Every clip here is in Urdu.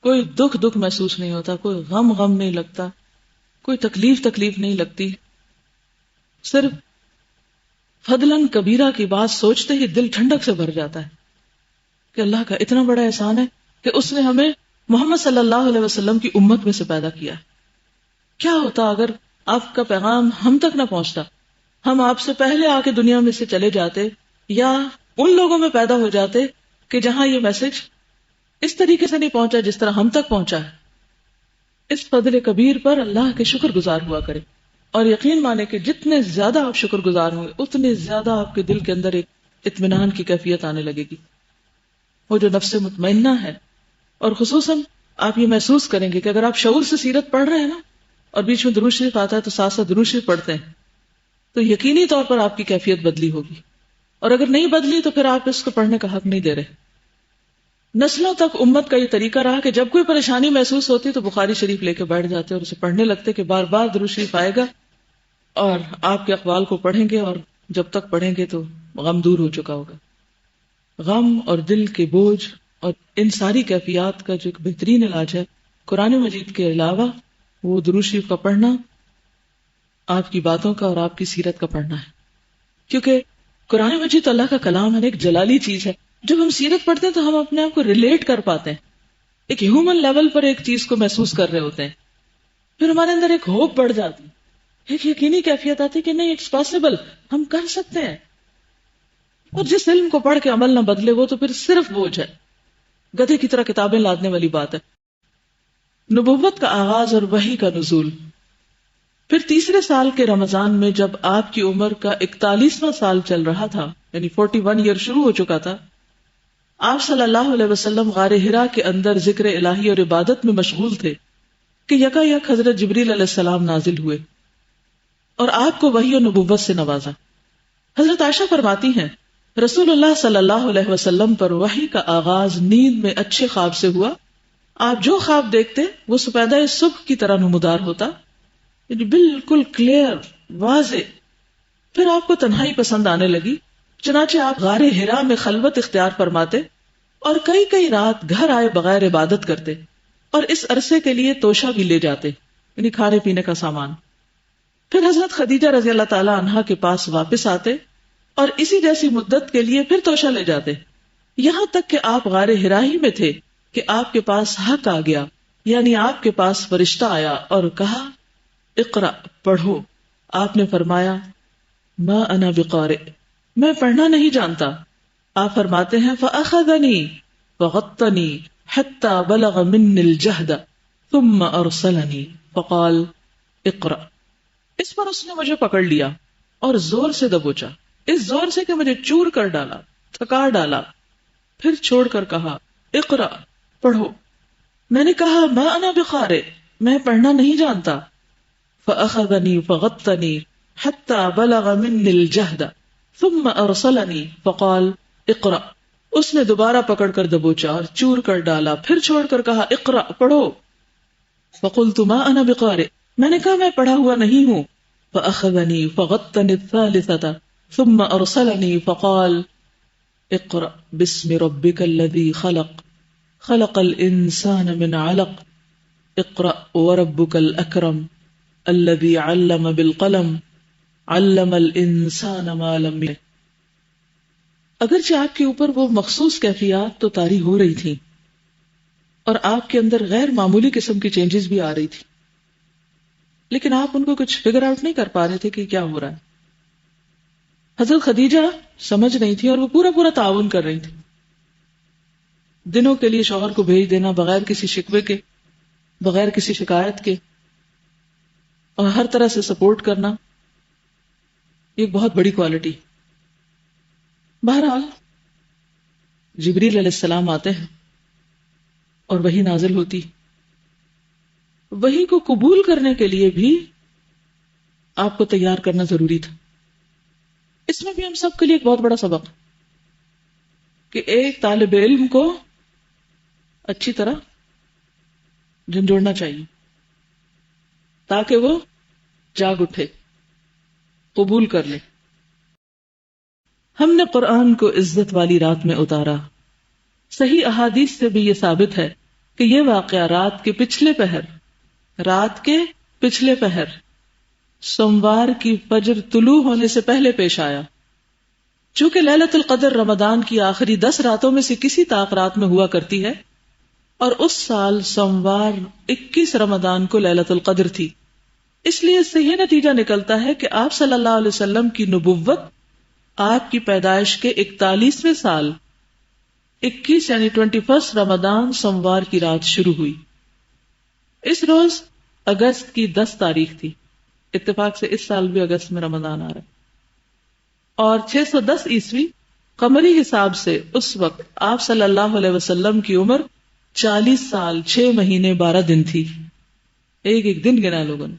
کوئی دکھ محسوس نہیں ہوتا، کوئی غم نہیں لگتا، کوئی تکلیف نہیں لگتی. صرف فضلاً کبیرہ کی بات سوچتے ہی دل ٹھنڈک سے بھر جاتا ہے کہ اللہ کا اتنا بڑا احسان ہے کہ اس نے ہمیں محمد صلی اللہ علیہ وسلم کی امت میں سے پیدا کیا. کیا ہوتا اگر آپ کا پیغام ہم تک نہ پہنچتا، ہم آپ سے پہلے آ کے دنیا میں سے چلے جاتے، یا ان لوگوں میں پیدا ہو جاتے کہ جہاں یہ میسج اس طریقے سے نہیں پہنچا جس طرح ہم تک پہنچا ہے. اس فضل کبیر پر اللہ کے شکر گزار ہوا کرے، اور یقین مانے کہ جتنے زیادہ آپ شکر گزار ہوں گے اتنے زیادہ آپ کے دل کے اندر ایک اطمینان کی کیفیت آنے لگے گی، وہ جو نفس مطمئنہ ہے. اور خصوصاً آپ یہ محسوس کریں گے کہ اگر آپ شعور سے سیرت پڑھ رہے ہیں نا، اور بیچ میں درود شریف آتا ہے تو ساتھ ساتھ درود شریف پڑھتے ہیں، تو یقینی طور پر آپ کی کیفیت بدلی ہوگی. اور اگر نہیں بدلی تو پھر آپ اس کو پڑھنے کا حق نہیں دے رہے. نسلوں تک امت کا یہ طریقہ رہا کہ جب کوئی پریشانی محسوس ہوتی تو بخاری شریف لے کے بیٹھ جاتے اور اسے پڑھنے لگتے کہ بار بار درود شریف آئے گا اور آپ کے اقوال کو پڑھیں گے، اور جب تک پڑھیں گے تو غم دور ہو چکا ہوگا. غم اور دل کے بوجھ اور ان ساری کیفیات کا جو ایک بہترین علاج ہے قرآن مجید کے علاوہ وہ درود شریف کا پڑھنا، آپ کی باتوں کا اور آپ کی سیرت کا پڑھنا ہے. کیونکہ قرآن مجید اللہ کا کلام ہے، ایک جلالی چیز ہے. جب ہم سیرت پڑھتے ہیں تو ہم اپنے آپ کو ریلیٹ کر پاتے ہیں، ایک ہیومن لیول پر ایک چیز کو محسوس کر رہے ہوتے ہیں. پھر ہمارے اندر ایک ہوپ بڑھ جاتی، ایک یقینی کیفیت آتی کہ نہیں، اٹس پاسبل، ہم کر سکتے ہیں. اور جس علم کو پڑھ کے عمل نہ بدلے وہ تو پھر صرف بوجھ ہے، گدھے کی طرح کتابیں لادنے والی بات ہے. نبوت کا آغاز اور وحی کا نزول. پھر تیسرے سال کے رمضان میں جب آپ کی عمر کا 41واں سال چل رہا تھا، یعنی 41 ایئر شروع ہو چکا تھا، آپ صلی اللہ علیہ وسلم غار حرا کے اندر ذکر الہی اور عبادت میں مشغول تھے کہ یکا یک حضرت جبریل علیہ السلام نازل ہوئے اور آپ کو وحی و نبوت سے نوازا. حضرت عائشہ فرماتی ہیں رسول اللہ صلی اللہ علیہ وسلم پر وحی کا آغاز نیند میں اچھے خواب سے ہوا. آپ جو خواب دیکھتے وہ سپیدہ صبح کی طرح نمودار ہوتا، یعنی بالکل کلیئر، واضح. پھر آپ کو تنہائی پسند آنے لگی، چنانچہ آپ غار حرا میں خلوت اختیار فرماتے اور کئی رات گھر آئے بغیر عبادت کرتے، اور اس عرصے کے لیے توشہ بھی لے جاتے، یعنی کھانے پینے کا سامان. پھر حضرت خدیجہ رضی اللہ تعالی عنہا کے پاس واپس آتے اور اسی جیسی مدت کے لیے پھر توشہ لے جاتے، یہاں تک کہ آپ غار حرا ہی میں تھے کہ آپ کے پاس حق آ گیا، یعنی آپ کے پاس فرشتہ آیا اور کہا اقرأ، پڑھو. آپ نے فرمایا ما انا بقارئ، میں پڑھنا نہیں جانتا. آپ فرماتے ہیں فأخذنی فغطنی حتی بلغ منی الجہد ثم ارسلنی فقال اقرأ. اس پر اس نے مجھے پکڑ لیا اور زور سے دبوچا، اس زور سے کہ مجھے چور کر ڈالا، تھکا ڈالا، پھر چھوڑ کر کہا اقرأ، پڑھو. میں نے کہا ما انا بقارئ، میں پڑھنا نہیں جانتا. فأخذنی فغطنی حتی بلغ منی الجہد ثم ارسلنی فقال اقرأ. اس نے دوبارہ پکڑ کر دبوچا اور چور کر ڈالا، پھر چھوڑ کر کہا اقرأ، پڑھو. فقلت ما انا بقارئ، میں نے کہا میں پڑھا ہوا نہیں ہوں. فأخذنی فغطنی الثالثة ثم ارسلنی فقال اقرأ باسم ربک الذی خلق خلق الانسان من علق اقرأ وربک الاکرم الذی علم بالقلم علم الانسان ما لم یعلم. اگرچہ آپ کے اوپر وہ مخصوص کیفیات تو طاری ہو رہی تھی اور آپ کے اندر غیر معمولی قسم کی چینجز بھی آ رہی تھی، لیکن آپ ان کو کچھ فگر آؤٹ نہیں کر پا رہے تھے کہ کیا ہو رہا ہے. حضرت خدیجہ سمجھ نہیں تھی اور وہ پورا تعاون کر رہی تھی. دنوں کے لیے شوہر کو بھیج دینا بغیر کسی شکوے کے، بغیر کسی شکایت کے، اور ہر طرح سے سپورٹ کرنا، یہ بہت بڑی کوالٹی. بہرحال جبریل علیہ السلام آتے ہیں اور وحی نازل ہوتی. وحی کو قبول کرنے کے لیے بھی آپ کو تیار کرنا ضروری تھا. اس میں بھی ہم سب کے لیے ایک بہت بڑا سبق کہ ایک طالب علم کو اچھی طرح جھنجھوڑنا چاہیے تاکہ وہ جاگ اٹھے، قبول کر لے. ہم نے قرآن کو عزت والی رات میں اتارا. صحیح احادیث سے بھی یہ ثابت ہے کہ یہ واقعہ رات کے پچھلے پہر سوموار کی فجر طلوع ہونے سے پہلے پیش آیا. چونکہ لیلۃ القدر رمضان کی آخری 10 راتوں میں سے کسی طاق رات میں ہوا کرتی ہے، اور اس سال سوموار 21 رمضان کو لیلۃ القدر تھی، اس لیے اس سے یہ نتیجہ نکلتا ہے کہ آپ صلی اللہ علیہ وسلم کی نبوت آپ کی پیدائش کے 41ویں سال 21 یعنی 21 رمضان سوموار کی رات شروع ہوئی. اس روز اگست کی 10 تاریخ تھی. اتفاق سے اس سال بھی اگست میں رمضان آ رہا ہے. اور 610 عیسوی قمری حساب سے اس وقت آپ صلی اللہ علیہ وسلم کی عمر 40 سال 6 مہینے 12 دن تھی. ایک دن گنا لوگوں نے.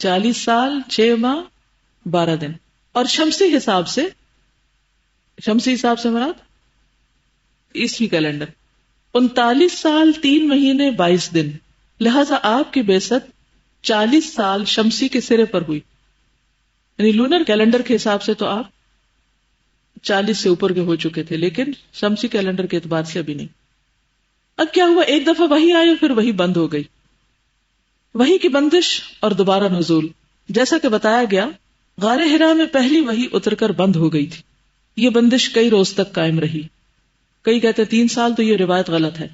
40 سال 6 ماہ 12 دن. اور شمسی حساب سے مراد عیسوی کیلنڈر 39 سال 3 مہینے 22 دن. لہذا آپ کی بعثت 40 سال شمسی کے سرے پر ہوئی. یعنی لونر کیلنڈر کے حساب سے تو آپ 40 سے اوپر کے ہو چکے تھے، لیکن شمسی کیلنڈر کے اعتبار سے ابھی نہیں. اب کیا ہوا، ایک دفعہ وحی آئی، پھر وحی بند ہو گئی. وحی کی بندش اور دوبارہ نزول. جیسا کہ بتایا گیا، غار حرا میں پہلی وحی اتر کر بند ہو گئی تھی. یہ بندش کئی روز تک قائم رہی. کئی کہتے 3 سال، تو یہ روایت غلط ہے،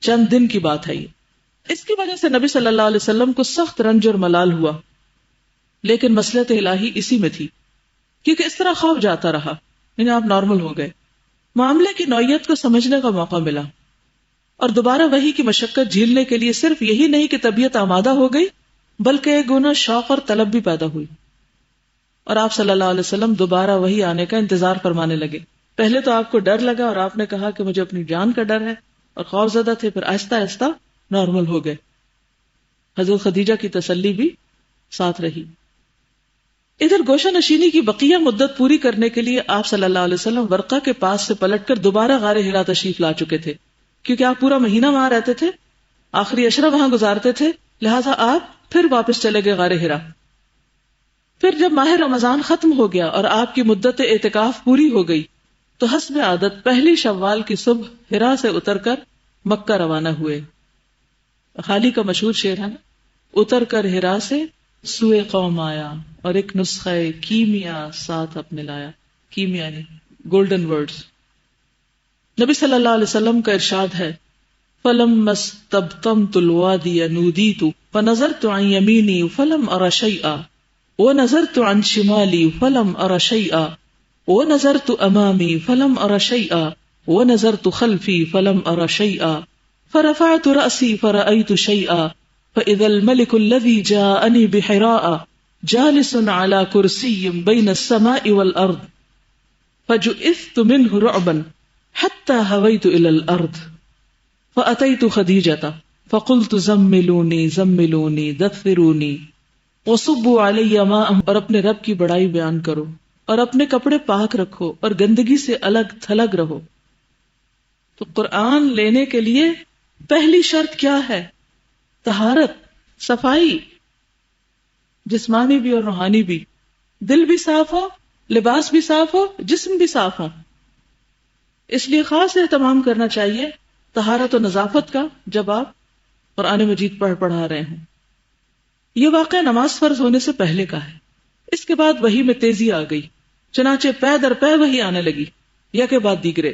چند دن کی بات ہے یہ. اس کی وجہ سے نبی صلی اللہ علیہ وسلم کو سخت رنج اور ملال ہوا، لیکن مصلحت الہی اسی میں تھی، کیونکہ اس طرح خوف جاتا رہا، یعنی آپ نارمل ہو گئے. معاملے کی نوعیت کو سمجھنے کا موقع ملا، اور دوبارہ وحی کی مشقت جھیلنے کے لیے صرف یہی نہیں کہ طبیعت آمادہ ہو گئی، بلکہ ایک گنا شوق اور طلب بھی پیدا ہوئی. اور آپ صلی اللہ علیہ وسلم دوبارہ وحی آنے کا انتظار فرمانے لگے. پہلے تو آپ کو ڈر لگا اور آپ نے کہا کہ مجھے اپنی جان کا ڈر ہے اور خوف زدہ تھے، پھر آہستہ آہستہ نارمل ہو گئے. حضرت خدیجہ کی تسلی بھی ساتھ رہی. ادھر گوشہ نشینی کی بقیہ مدت پوری کرنے کے لیے آپ صلی اللہ علیہ وسلم ورقہ کے پاس سے پلٹ کر دوبارہ غار حرا تشریف لا چکے تھے، کیونکہ آپ پورا مہینہ وہاں رہتے تھے، آخری عشرہ وہاں گزارتے تھے، لہٰذا آپ پھر واپس چلے گئے غار حرا. پھر جب ماہ رمضان ختم ہو گیا اور آپ کی مدت اعتکاف پوری ہو گئی تو حسب عادت پہلی شوال کی صبح حرا سے اتر کر مکہ روانہ ہوئے. خالی کا مشہور شعر ہے نا، اتر کر حرا سے سوئے قوم آیا، اور ایک نسخہ کیمیا ساتھ اپنے لایا. کیمیا یعنی گولڈن ورڈز. نبی صلی اللہ علیہ وسلم کا ارشاد ہے، فَلَمَّا اسْتَبْطَنْتُ الْوَادِيَ نُودِيتُ فَنَظَرْتُ عَنْ يَمِينِي فَلَمْ أَرَ شَيْئًا وَنَظَرْتُ عَنْ شِمَالِي فَلَمْ أَرَ شَيْئًا وَنَظَرْتُ أَمَامِي فَلَمْ أَرَ شَيْئًا وَنَظَرْتُ خَلْفِي فَلَمْ أَرَ شَيْئًا فَرَفَعْتُ رَأْسِي فَرَأَيْتُ شَيْئًا فَإِذَا الْمَلِكُ الَّذِي جَاءَنِي بِحِرَاءَ جَالِسٌ عَلَى كُرْسِيٍّ بَيْنَ السَّمَاءِ وَالْأَرْضِ فَجُئِذْتُ مِنْهُ رُعْبًا حَتَّى هَوَيْتُ إِلَى الْأَرْضِ فَأَتَيْتُ خَدِيجَةَ فَقُلْتُ زَمِّلُونِي زَمِّلُونِي دَثِّرُونِي وَصُبُّوا عَلَيَّ مَاءً. اور اپنے رب کی بڑائی بیان کرو اور اپنے کپڑے پاک رکھو اور گندگی سے الگ تھلگ رہو. تو قرآن لینے کے لیے پہلی شرط کیا ہے؟ طہارت، صفائی، جسمانی بھی اور روحانی بھی. دل بھی صاف ہو، لباس بھی صاف ہو، جسم بھی صاف ہو. اس لیے خاص اہتمام کرنا چاہیے طہارت و نظافت کا جب آپ قرآن مجید پڑھا رہے ہیں. یہ واقعہ نماز فرض ہونے سے پہلے کا ہے. اس کے بعد وحی میں تیزی آ گئی، چنانچہ پے در پے وحی آنے لگی، یا کے بعد دیگرے.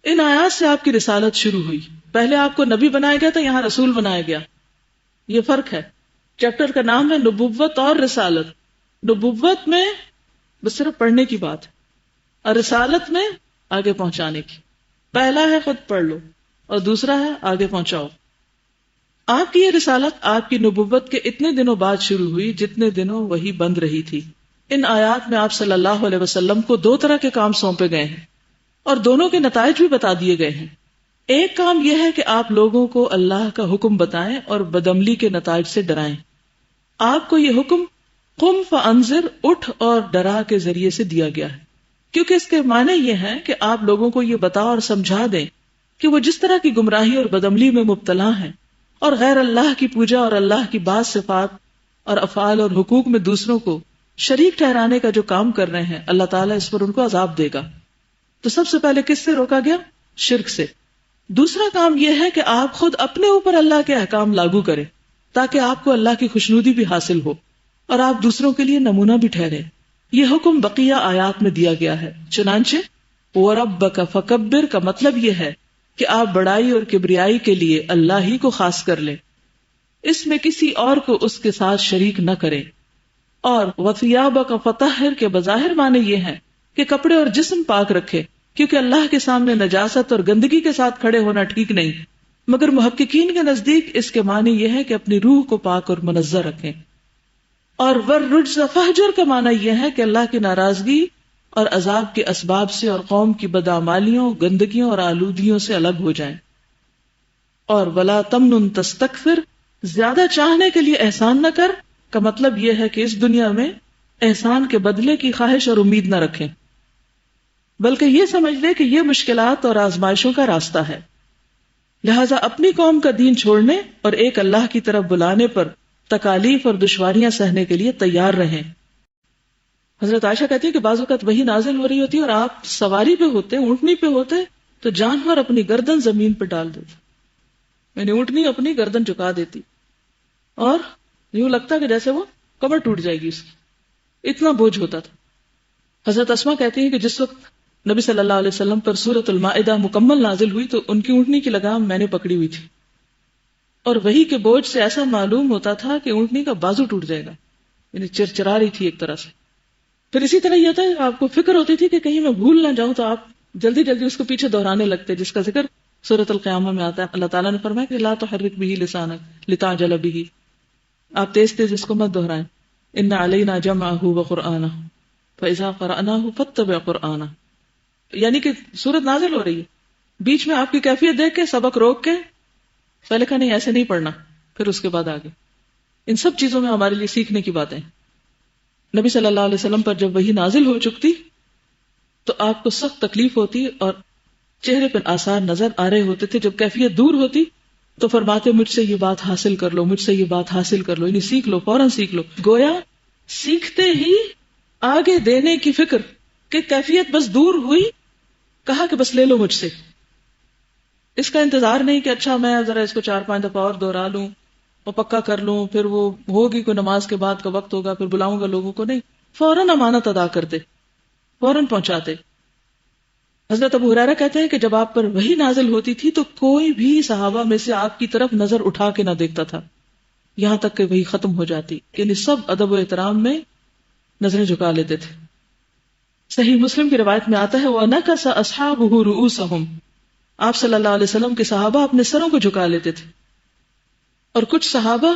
ان آیات سے آپ کی رسالت شروع ہوئی. پہلے آپ کو نبی بنایا گیا تھا، یہاں رسول بنایا گیا. یہ فرق ہے. چیپٹر کا نام ہے نبوت اور رسالت. نبوت میں بس صرف پڑھنے کی بات ہے، اور رسالت میں آگے پہنچانے کی. پہلا ہے خود پڑھ لو اور دوسرا ہے آگے پہنچاؤ. آپ کی یہ رسالت آپ کی نبوت کے اتنے دنوں بعد شروع ہوئی جتنے دنوں وہی بند رہی تھی. ان آیات میں آپ صلی اللہ علیہ وسلم کو 2 طرح کے کام سونپے گئے ہیں اور دونوں کے نتائج بھی بتا دیے گئے ہیں. ایک کام یہ ہے کہ آپ لوگوں کو اللہ کا حکم بتائیں اور بدعملی کے نتائج سے ڈرائیں. آپ کو یہ حکم قم فانذر، اٹھ اور ڈرا کے ذریعے سے دیا گیا ہے، کیونکہ اس کے معنی یہ ہے کہ آپ لوگوں کو یہ بتا اور سمجھا دیں کہ وہ جس طرح کی گمراہی اور بدعملی میں مبتلا ہیں اور غیر اللہ کی پوجا اور اللہ کی بعض صفات اور افعال اور حقوق میں دوسروں کو شریک ٹھہرانے کا جو کام کر رہے ہیں، اللہ تعالیٰ اس پر ان کو عذاب دے گا. تو سب سے پہلے کس سے روکا گیا؟ شرک سے. دوسرا کام یہ ہے کہ آپ خود اپنے اوپر اللہ کے احکام لاگو کریں تاکہ آپ کو اللہ کی خوشنودی بھی حاصل ہو اور آپ دوسروں کے لیے نمونہ بھی ٹھہرے. یہ حکم بقیہ آیات میں دیا گیا ہے. چنانچہ وَرَبَّكَ فَكَبِّرْ کا مطلب یہ ہے کہ آپ بڑائی اور کبریائی کے لیے اللہ ہی کو خاص کر لیں، اس میں کسی اور کو اس کے ساتھ شریک نہ کریں. اور وَثِيَابَكَ فَطَهِّرْ کے بظاہر معنی یہ ہے کہ کپڑے اور جسم پاک رکھے، کیونکہ اللہ کے سامنے نجاست اور گندگی کے ساتھ کھڑے ہونا ٹھیک نہیں. مگر محققین کے نزدیک اس کے معنی یہ ہے کہ اپنی روح کو پاک اور منزہ رکھیں. اور وَالرُّجْزَ فَاهْجُرْ کا معنی یہ ہے کہ اللہ کی ناراضگی اور عذاب کے اسباب سے اور قوم کی بدعمالیوں، گندگیوں اور آلودگیوں سے الگ ہو جائیں. اور وَلَا تَمْنُن تَسْتَكْثِرْ زیادہ چاہنے کے لیے احسان نہ کر کا مطلب یہ ہے کہ اس دنیا میں احسان کے بدلے کی خواہش اور امید نہ رکھیں، بلکہ یہ سمجھ لے کہ یہ مشکلات اور آزمائشوں کا راستہ ہے. لہذا اپنی قوم کا دین چھوڑنے اور ایک اللہ کی طرف بلانے پر تکالیف اور دشواریاں سہنے کے لیے تیار رہیں. حضرت عائشہ کہتی ہے کہ بعض اوقات وحی نازل ہو رہی ہوتی ہے اور آپ سواری پہ ہوتے، اونٹنی پہ ہوتے، تو جانور اپنی گردن زمین پہ ڈال دیتے، یعنی اونٹنی اپنی گردن جھکا دیتی اور یوں لگتا کہ جیسے وہ کمر ٹوٹ جائے گی اس کی، اتنا بوجھ ہوتا تھا. حضرت اسما کہتی ہے کہ جس وقت نبی صلی اللہ علیہ وسلم پر سورۃ المائدہ مکمل نازل ہوئی تو ان کی اونٹنی کی لگام میں نے پکڑی ہوئی تھی، اور وحی کے بوجھ سے ایسا معلوم ہوتا تھا کہ اونٹنی کا بازو ٹوٹ جائے گا، یعنی چرچرا رہی تھی ایک طرح سے. پھر اسی طرح یہ ہوتا ہے آپ کو فکر ہوتی تھی کہ کہیں میں بھول نہ جاؤں، تو آپ جلدی جلدی اس کو پیچھے دہرانے لگتے، جس کا ذکر سورۃ القیامہ میں آتا ہے. اللہ تعالیٰ نے فرمایا کہ لا تحرک بہ لسانک لتعجل بہ، آپ تیز تیز اس کو مت دہرائیں. ان علینا جمعہ وقرآنہ فاذا قرأناہ فاتبع قرآنہ، یعنی کہ سورت نازل ہو رہی ہے، بیچ میں آپ کی کیفیت دیکھ کے سبق روک کے پہلے کہا نہیں ایسے نہیں پڑھنا، پھر اس کے بعد آگے. ان سب چیزوں میں ہمارے لیے سیکھنے کی باتیں. نبی صلی اللہ علیہ وسلم پر جب وحی نازل ہو چکتی تو آپ کو سخت تکلیف ہوتی اور چہرے پر آثار نظر آ رہے ہوتے تھے. جب کیفیت دور ہوتی تو فرماتے مجھ سے یہ بات حاصل کر لو، مجھ سے یہ بات حاصل کر لو، یعنی سیکھ لو، فوراً سیکھ لو. گویا سیکھتے ہی آگے دینے کی فکر کہ کیفیت بس دور ہوئی، کہا کہ بس لے لو مجھ سے. اس کا انتظار نہیں کہ اچھا میں ذرا اس کو 4-5 دفعہ اور دوہرا لوں اور پکا کر لوں، پھر وہ ہوگی کوئی نماز کے بعد کا وقت ہوگا پھر بلاؤں گا لوگوں کو. نہیں، فوراً امانت ادا کرتے، فوراً پہنچاتے. حضرت ابو ہریرہ کہتے ہیں کہ جب آپ پر وحی نازل ہوتی تھی تو کوئی بھی صحابہ میں سے آپ کی طرف نظر اٹھا کے نہ دیکھتا تھا یہاں تک کہ وحی ختم ہو جاتی، یعنی سب ادب و احترام میں نظریں جھکا لیتے تھے. صحیح مسلم کی روایت میں آتا ہے وَنَكَسَ أَصْحَابُهُ رُؤُوسَهُمْ، آپ صلی اللہ علیہ وسلم کے صحابہ اپنے سروں کو جھکا لیتے تھے، اور کچھ صحابہ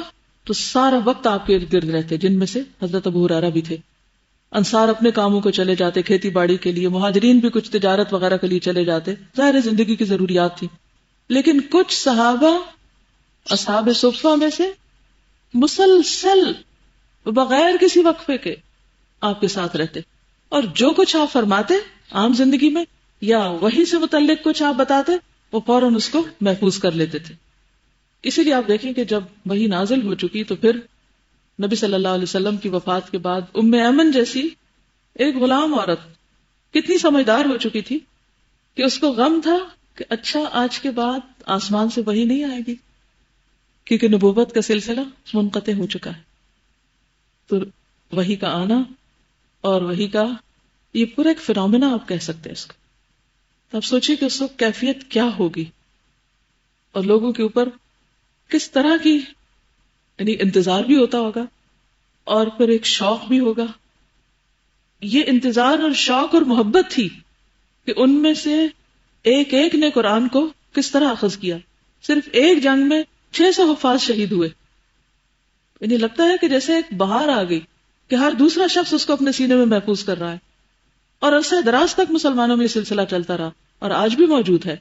تو سارا وقت آپ کے ارد گرد رہتے، جن میں سے حضرت ابو ہریرہ بھی تھے. انصار اپنے کاموں کو چلے جاتے، کھیتی باڑی کے لیے، مہاجرین بھی کچھ تجارت وغیرہ کے لیے چلے جاتے، ظاہر زندگی کی ضروریات تھی. لیکن کچھ صحابہ اصحاب صفہ میں سے مسلسل بغیر کسی وقفے کے آپ کے ساتھ رہتے، اور جو کچھ آپ فرماتے عام زندگی میں یا وحی سے متعلق کچھ آپ بتاتے وہ فوراً اس کو محفوظ کر لیتے تھے. اسی لیے آپ دیکھیں کہ جب وحی نازل ہو چکی تو پھر نبی صلی اللہ علیہ وسلم کی وفات کے بعد ام ایمن جیسی ایک غلام عورت کتنی سمجھدار ہو چکی تھی کہ اس کو غم تھا کہ اچھا آج کے بعد آسمان سے وحی نہیں آئے گی، کیونکہ نبوت کا سلسلہ منقطع ہو چکا ہے. تو وحی کا آنا اور وحی کا یہ پورا ایک فینومینا آپ کہہ سکتے ہیں اس کو. تو آپ سوچیے کہ اس وقت کیفیت کیا ہوگی اور لوگوں کے اوپر کس طرح کی یعنی انتظار بھی ہوتا ہوگا اور پھر ایک شوق بھی ہوگا. یہ انتظار اور شوق اور محبت تھی کہ ان میں سے ایک ایک نے قرآن کو کس طرح اخذ کیا. صرف ایک جنگ میں 600 حفاظ شہید ہوئے. یعنی لگتا ہے کہ جیسے ایک بہار آ گئی کہ ہر دوسرا شخص اس کو اپنے سینے میں محفوظ کر رہا ہے، اور عرصہ دراز تک مسلمانوں میں یہ سلسلہ چلتا رہا اور آج بھی موجود ہے.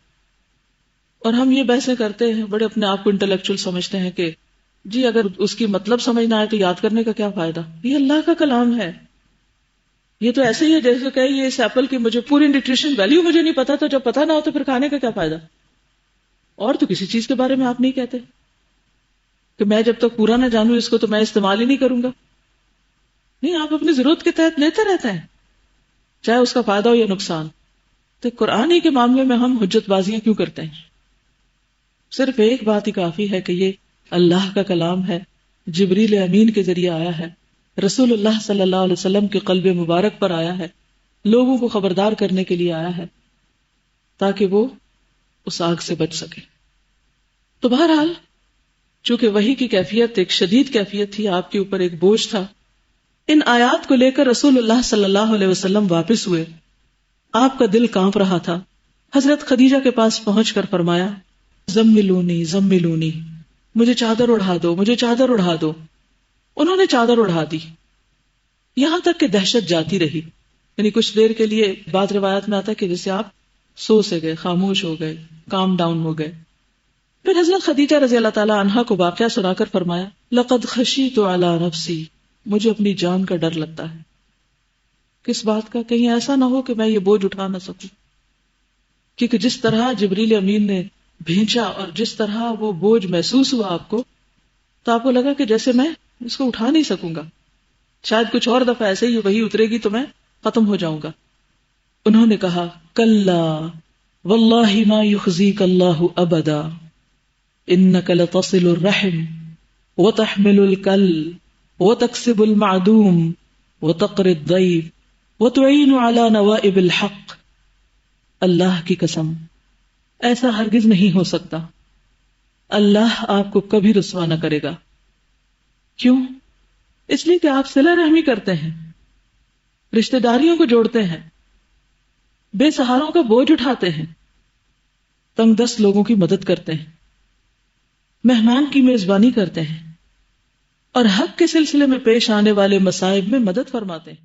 اور ہم یہ بحثیں کرتے ہیں، بڑے اپنے آپ کو انٹلیکچوئل سمجھتے ہیں کہ جی اگر اس کی مطلب سمجھ نہ آئے تو یاد کرنے کا کیا فائدہ. یہ اللہ کا کلام ہے. یہ تو ایسے ہی ہے جیسے کہ یہ اس ایپل کی مجھے پوری نیوٹریشن ویلیو مجھے نہیں پتا، تو جب پتا نہ ہو تو پھر کھانے کا کیا فائدہ. اور تو کسی چیز کے بارے میں آپ نہیں کہتے کہ میں جب تک پورا نہ جانوں اس کو تو میں استعمال ہی نہیں کروں گا. نہیں، آپ اپنی ضرورت کے تحت لیتے رہتے ہیں چاہے اس کا فائدہ ہو یا نقصان. تو قرآن ہی کے معاملے میں ہم حجت بازیاں کیوں کرتے ہیں؟ صرف ایک بات ہی کافی ہے کہ یہ اللہ کا کلام ہے، جبریل امین کے ذریعے آیا ہے، رسول اللہ صلی اللہ علیہ وسلم کے قلب مبارک پر آیا ہے، لوگوں کو خبردار کرنے کے لیے آیا ہے تاکہ وہ اس آگ سے بچ سکے۔ تو بہرحال چونکہ وحی کی کیفیت ایک شدید کیفیت تھی، آپ کے اوپر ایک بوجھ تھا، ان آیات کو لے کر رسول اللہ صلی اللہ علیہ وسلم واپس ہوئے، آپ کا دل کانپ رہا تھا۔ حضرت خدیجہ کے پاس پہنچ کر فرمایا زملونی زملونی، مجھے چادر اڑا دو، مجھے چادر اڑا دو۔ انہوں نے چادر اڑا دی، یہاں تک کہ دہشت جاتی رہی، یعنی کچھ دیر کے لیے بعض روایات میں آتا ہے کہ جیسے آپ سو سے گئے، خاموش ہو گئے، کام ڈاؤن ہو گئے۔ پھر حضرت خدیجہ رضی اللہ تعالی عنہا کو واقعہ سنا کر فرمایا لقد خشیت علی نفسی، مجھے اپنی جان کا ڈر لگتا ہے۔ کس بات کا؟ کہیں ایسا نہ ہو کہ میں یہ بوجھ اٹھا نہ سکوں، کیونکہ جس طرح جبریل امین نے بھیجا اور جس طرح وہ بوجھ محسوس ہوا آپ کو، تو آپ کو لگا کہ جیسے میں اس کو اٹھا نہیں سکوں گا، شاید کچھ اور دفعہ ایسے ہی وہی اترے گی تو میں ختم ہو جاؤں گا۔ انہوں نے کہا کلا واللہ ما یخزیک اللہ ابدا انک لتصل الرحم وتحمل الکل وتکسب المعدوم وتقری الضیف وتعین علی نوائب الحق۔ اللہ کی قسم ایسا ہرگز نہیں ہو سکتا، اللہ آپ کو کبھی رسوا نہ کرے گا۔ کیوں؟ اس لیے کہ آپ صلہ رحمی کرتے ہیں، رشتہ داریوں کو جوڑتے ہیں، بے سہاروں کا بوجھ اٹھاتے ہیں، تنگ دست لوگوں کی مدد کرتے ہیں، مہمان کی میزبانی کرتے ہیں، اور حق کے سلسلے میں پیش آنے والے مصائب میں مدد فرماتے ہیں۔